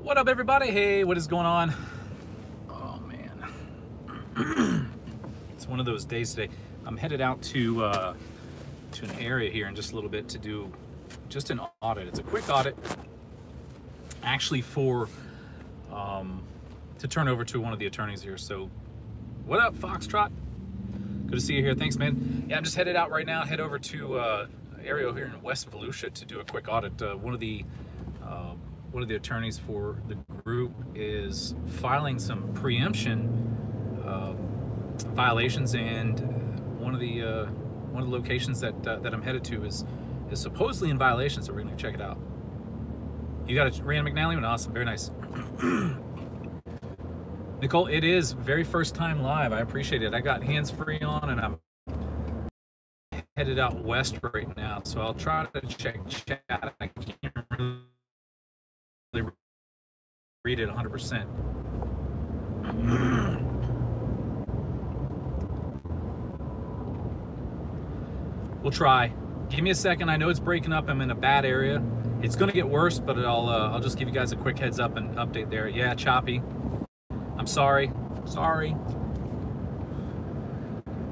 What up, everybody? Hey, what is going on? Oh man, it's one of those days today. I'm headed out to an area here in just a little bit to do just an audit. It's a quick audit, actually, for to turn over to one of the attorneys here. So, what up, Foxtrot? Good to see you here. Thanks, man. Yeah, I'm just headed out right now. Head over to area here in West Volusia to do a quick audit. One of the attorneys for the group is filing some preemption violations, and one of the locations that I'm headed to is supposedly in violation. So we're going to check it out. You got it, Rand McNally? Awesome, very nice. Nicole, it is very first time live. I appreciate it. I got hands free on, and I'm headed out west right now, so I'll try to check chat. I can't really read it 100%. We'll try. Give me a second. I know it's breaking up. I'm in a bad area. It's going to get worse, but I'll just give you guys a quick heads up and update there. Yeah, choppy. I'm sorry.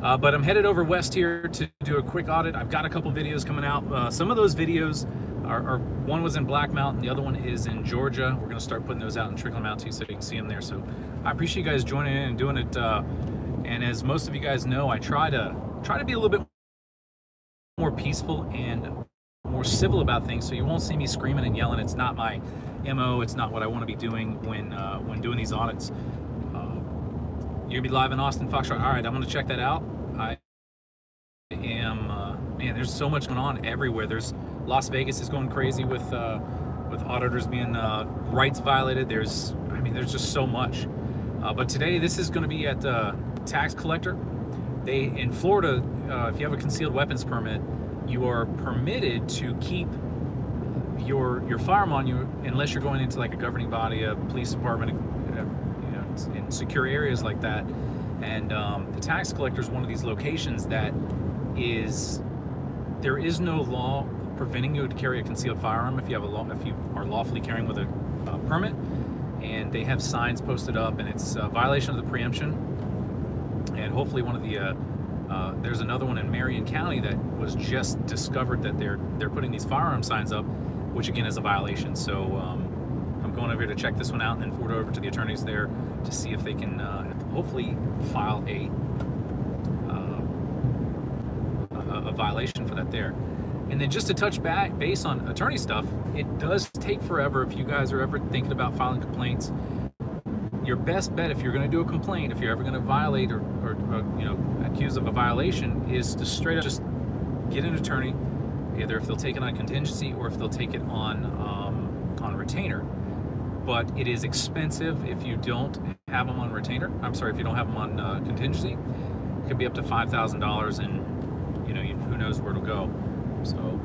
But I'm headed over west here to do a quick audit. I've got a couple videos coming out. Some of those videos are one was in Black Mountain, the other one is in Georgia. We're going to start putting those out and trickling them out to you so you can see them there. So I appreciate you guys joining in and doing it. And as most of you guys know, I try to be a little bit more peaceful and more civil about things, so you won't see me screaming and yelling. It's not my MO. It's not what I want to be doing when doing these audits. You're gonna be live in Austin, Foxtrot. All right, I'm gonna check that out. I am man, there's so much going on everywhere. There's Las Vegas is going crazy with auditors being rights violated. There's just so much. But today this is going to be at tax collector. In Florida, if you have a concealed weapons permit, you are permitted to keep your firearm on you unless you're going into like a governing body, a police department, in secure areas like that. And the tax collector is one of these locations that there is no law preventing you to carry a concealed firearm if you are lawfully carrying with a permit. And they have signs posted up, and it's a violation of the preemption. And hopefully one of the there's another one in Marion County that was just discovered that they're putting these firearm signs up, which again is a violation. So I'm going over here to check this one out and then forward over to the attorneys there to see if they can hopefully file a violation for that there. And then just to touch base on attorney stuff, it does take forever. If you guys are ever thinking about filing complaints, your best bet if you're going to do a complaint, if you're ever going to violate or accused of a violation, is to straight up just get an attorney, either if they'll take it on contingency or if they'll take it on retainer. But it is expensive if you don't have them on retainer. I'm sorry, if you don't have them on contingency. It could be up to $5,000, and who knows where it'll go. So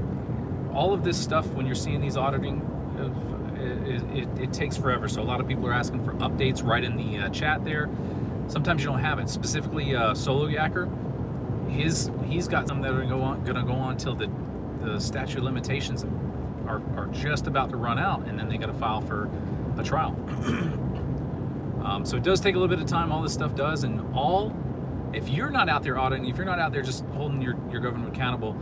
all of this stuff, when you're seeing these auditing, it takes forever. So a lot of people are asking for updates right in the chat there. Sometimes you don't have it. Specifically, Solo Yacker, he's got some that are going to go on till the statute of limitations are just about to run out, and then they got to file for a trial. So it does take a little bit of time. All this stuff does, and if you're not out there auditing, if you're not out there just holding your government accountable,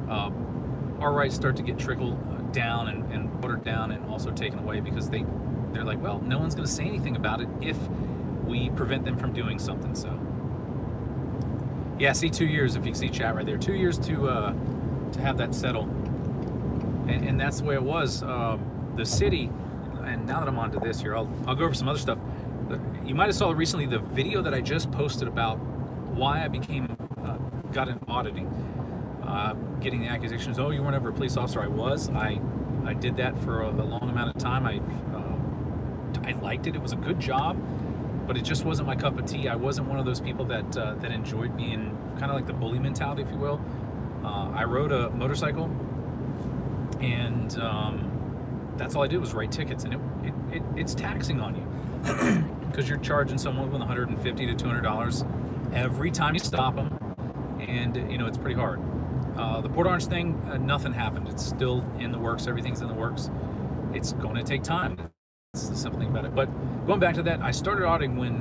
our rights start to get trickled down and watered down and also taken away, because they're like, well, no one's going to say anything about it if we prevent them from doing something. So yeah, see, 2 years, if you can see chat right there, 2 years to have that settle. And that's the way it was. The city, and now that I'm onto this here, I'll go over some other stuff. You might have saw recently the video that I just posted about why I got into auditing. Getting the accusations, oh, you weren't ever a police officer. I was. I did that for a long amount of time. I liked it. It was a good job, but it just wasn't my cup of tea. I wasn't one of those people that enjoyed being kind of like the bully mentality, if you will. I rode a motorcycle, and that's all I did was write tickets, and it's taxing on you because you're charging someone with $150 to $200 every time you stop them, and it's pretty hard. The Port Orange thing, nothing happened. It's still in the works. Everything's in the works. It's going to take time. the simple thing about it. But going back to that, I started auditing when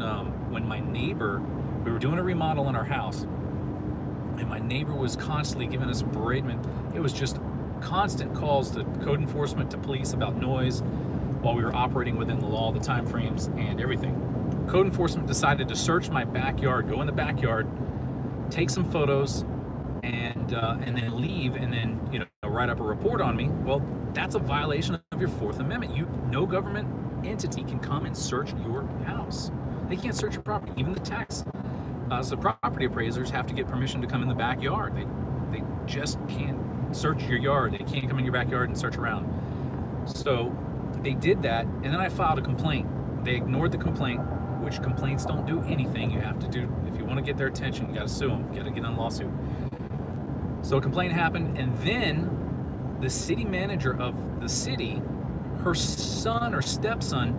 my neighbor, we were doing a remodel in our house, and my neighbor was constantly giving us beratement. It was just constant calls to code enforcement, to police about noise, while we were operating within the law, the time frames, and everything. Code enforcement decided to search my backyard, go in the backyard, take some photos, and then leave, and then, you know, write up a report on me. Well, that's a violation of your Fourth Amendment. No government entity can come and search your house. They can't search your property, even the tax. So property appraisers have to get permission to come in the backyard. They just can't search your yard. They can't come in your backyard and search around. So they did that, and then I filed a complaint. They ignored the complaint, which complaints don't do anything. You have to do, if you want to get their attention, you got to sue them. You got to get in a lawsuit. So a complaint happened, and then the city manager of the city, her son or stepson,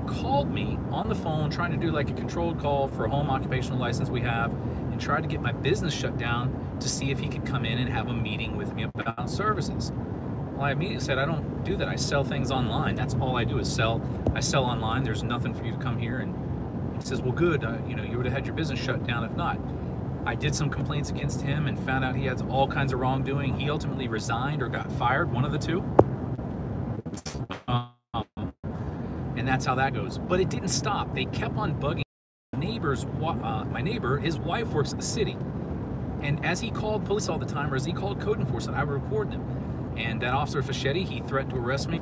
called me on the phone trying to do like a controlled call for a home occupational license we have, and tried to get my business shut down to see if he could come in and have a meeting with me about services. Well, I immediately said, I don't do that. I sell things online. That's all I do is sell. I sell online. There's nothing for you to come here. And he says, well, good. You know, you would have had your business shut down if not. I did some complaints against him and found out he had all kinds of wrongdoing. He ultimately resigned or got fired, one of the two. And that's how that goes. But it didn't stop. They kept on bugging my neighbor. His wife works at the city. And as he called police all the time, or as he called code enforcement, I would record them. And that officer Fischetti, he threatened to arrest me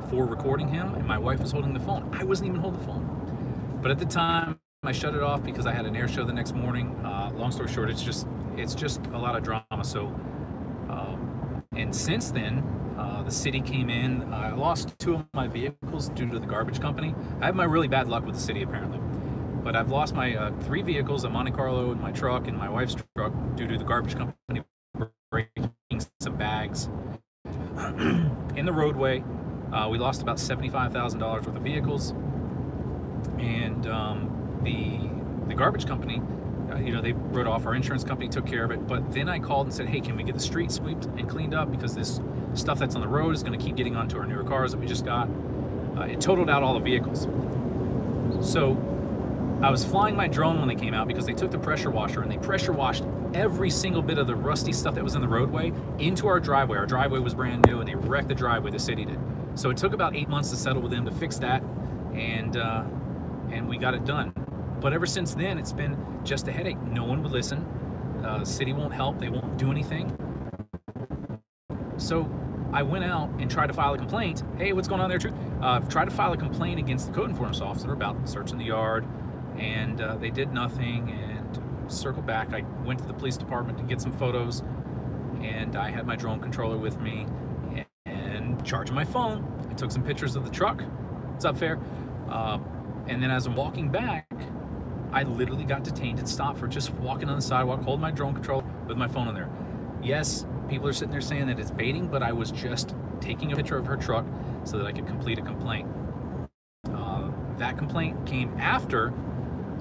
for recording him, and my wife was holding the phone. I wasn't even holding the phone. But at the time, I shut it off because I had an air show the next morning. Long story short, it's just a lot of drama. So, and since then, the city came in. I lost 2 of my vehicles due to the garbage company. I have my really bad luck with the city, apparently. But I've lost my 3 vehicles, a Monte Carlo, and my truck, and my wife's truck, due to the garbage company breaking some bags in the roadway. We lost about $75,000 worth of vehicles, and the garbage company, you know, they wrote off. Our insurance company took care of it. But then I called and said, hey, can we get the street swept and cleaned up, because this stuff that's on the road is going to keep getting onto our newer cars that we just got. It totaled out all the vehicles. So I was flying my drone when they came out, because they took the pressure washer and they pressure washed every single bit of the rusty stuff that was in the roadway into our driveway. Our driveway was brand new, and they wrecked the driveway, the city did. So it took about 8 months to settle with them to fix that, and we got it done. But ever since then, it's been just a headache. No one would listen. The city won't help. They won't do anything. So I went out and tried to file a complaint. Hey, what's going on there, Truth? Tried to file a complaint against the code enforcement officer about searching the yard, and they did nothing. And circled back, I went to the police department to get some photos, and I had my drone controller with me and charging my phone. I took some pictures of the truck. What's up, Fair? And then as I'm walking back, I literally got detained and stopped for just walking on the sidewalk, holding my drone controller with my phone in there. Yes, people are sitting there saying that it's baiting, but I was just taking a picture of her truck so that I could complete a complaint. That complaint came after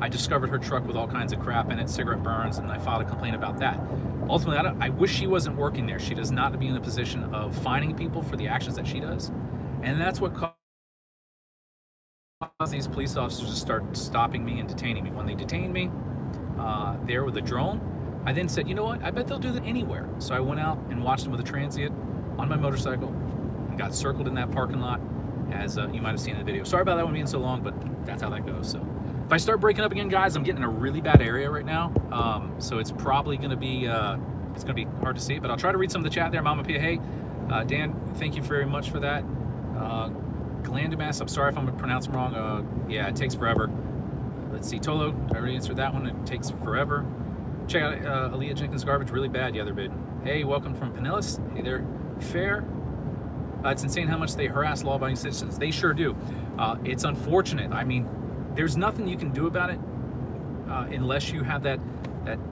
I discovered her truck with all kinds of crap in it, cigarette burns, and I filed a complaint about that. Ultimately, I wish she wasn't working there. She does not be in a position of fining people for the actions that she does. And that's what caused these police officers to start stopping me and detaining me. When they detained me there with a drone, I then said, you know what, I bet they'll do that anywhere. So I went out and watched them with a transient on my motorcycle and got circled in that parking lot, as you might have seen in the video. Sorry about that one being so long, but that's how that goes. So if I start breaking up again, guys, I'm getting in a really bad area right now. So it's probably going to be hard to see, but I'll try to read some of the chat there. Mama Pia, hey, Dan, thank you very much for that. Glandumas, I'm sorry if I'm pronouncing wrong. Yeah, it takes forever. Let's see, Tolo, I already answered that one. It takes forever. Check out Aaliyah Jenkins Garbage, really bad the other bid. Hey, welcome from Pinellas. Hey there, Fair. It's insane how much they harass law-abiding citizens. They sure do. It's unfortunate. I mean, there's nothing you can do about it unless you have that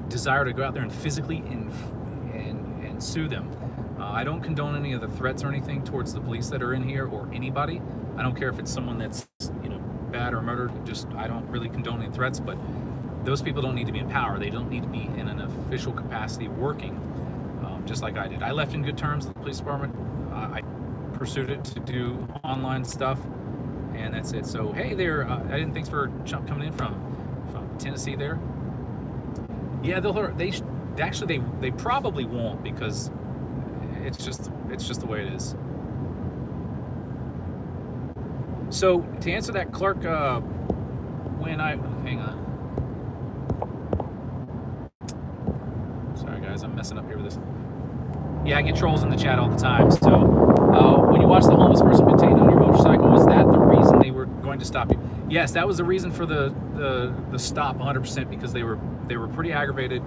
desire to go out there and physically and sue them. I don't condone any of the threats or anything towards the police that are in here, or anybody. I don't care if it's someone that's, you know, bad or murdered. I don't really condone any threats, but those people don't need to be in power. They don't need to be in an official capacity working, just like I did. I left in good terms with the police department. I pursued it to do online stuff, and that's it. So hey there, I didn't. Thanks for coming in from Tennessee there. Yeah, they probably won't, because it's just the way it is. So to answer that, Clark, hang on. Sorry guys, I'm messing up here with this. Yeah, I get trolls in the chat all the time. So when you watch the homeless person detained on your motorcycle, was that the reason they were going to stop you? Yes, that was the reason for the stop, 100%, because they were pretty aggravated.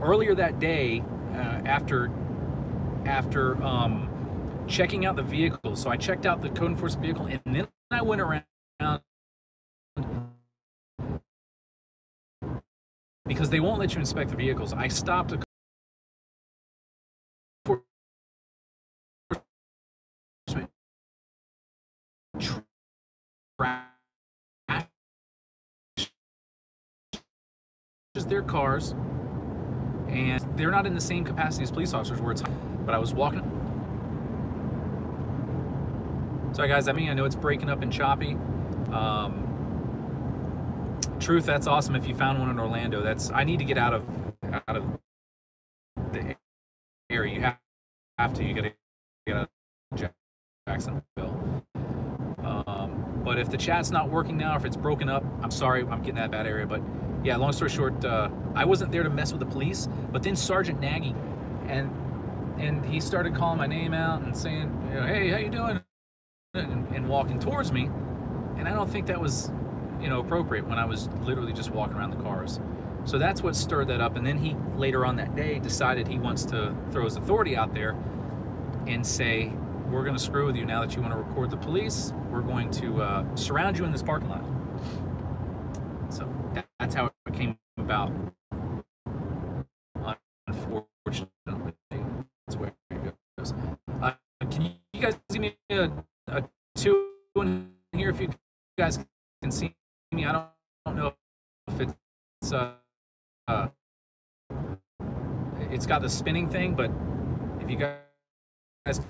Earlier that day, after checking out the vehicle, so I checked out the code enforcement vehicle, and then I went around, because they won't let you inspect the vehicles. I stopped a their cars, and they're not in the same capacity as police officers where it's, but I was walking. Sorry guys, I know it's breaking up and choppy. Truth, that's awesome if you found one in Orlando. I need to get out of the area. You have to. You gotta get out of Jacksonville. But if the chat's not working now, or if it's broken up, I'm sorry, I'm getting that bad area. But yeah, long story short, I wasn't there to mess with the police, but then Sergeant Nagy, and he started calling my name out and saying, hey, how you doing? And walking towards me, and I don't think that was, appropriate when I was literally just walking around the cars. So that's what stirred that up. And then he, later on that day, decided he wants to throw his authority out there and say, we're going to screw with you now that you want to record the police. We're going to surround you in this parking lot. So that's how it came about. Unfortunately, that's where it goes. Can you guys give me a 2 in here if you guys can see me? I don't know if it's got the spinning thing, but if you guys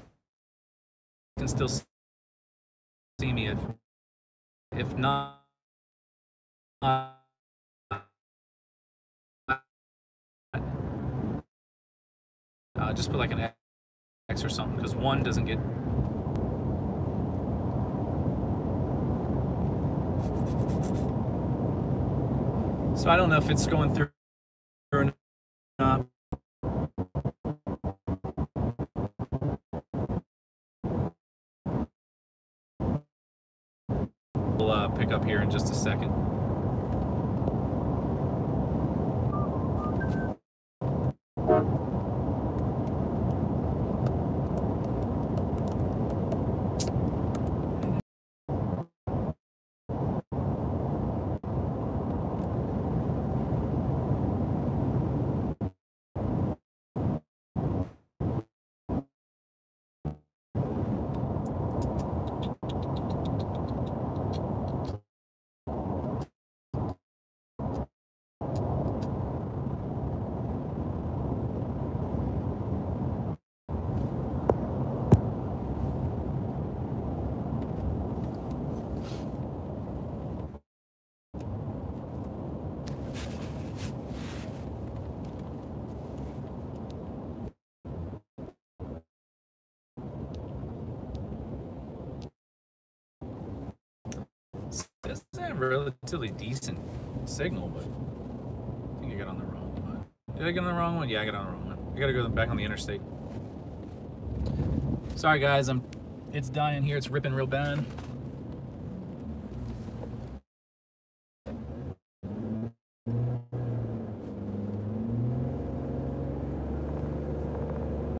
can still see me, if not, just put like an X or something, because one doesn't get. So I don't know if it's going through or not. We'll pick up here in just a second. That's a relatively decent signal, but I think I got on the wrong one. Did I get on the wrong one? Yeah, I got on the wrong one. I gotta go back on the interstate. Sorry guys, it's dying here. It's ripping real bad.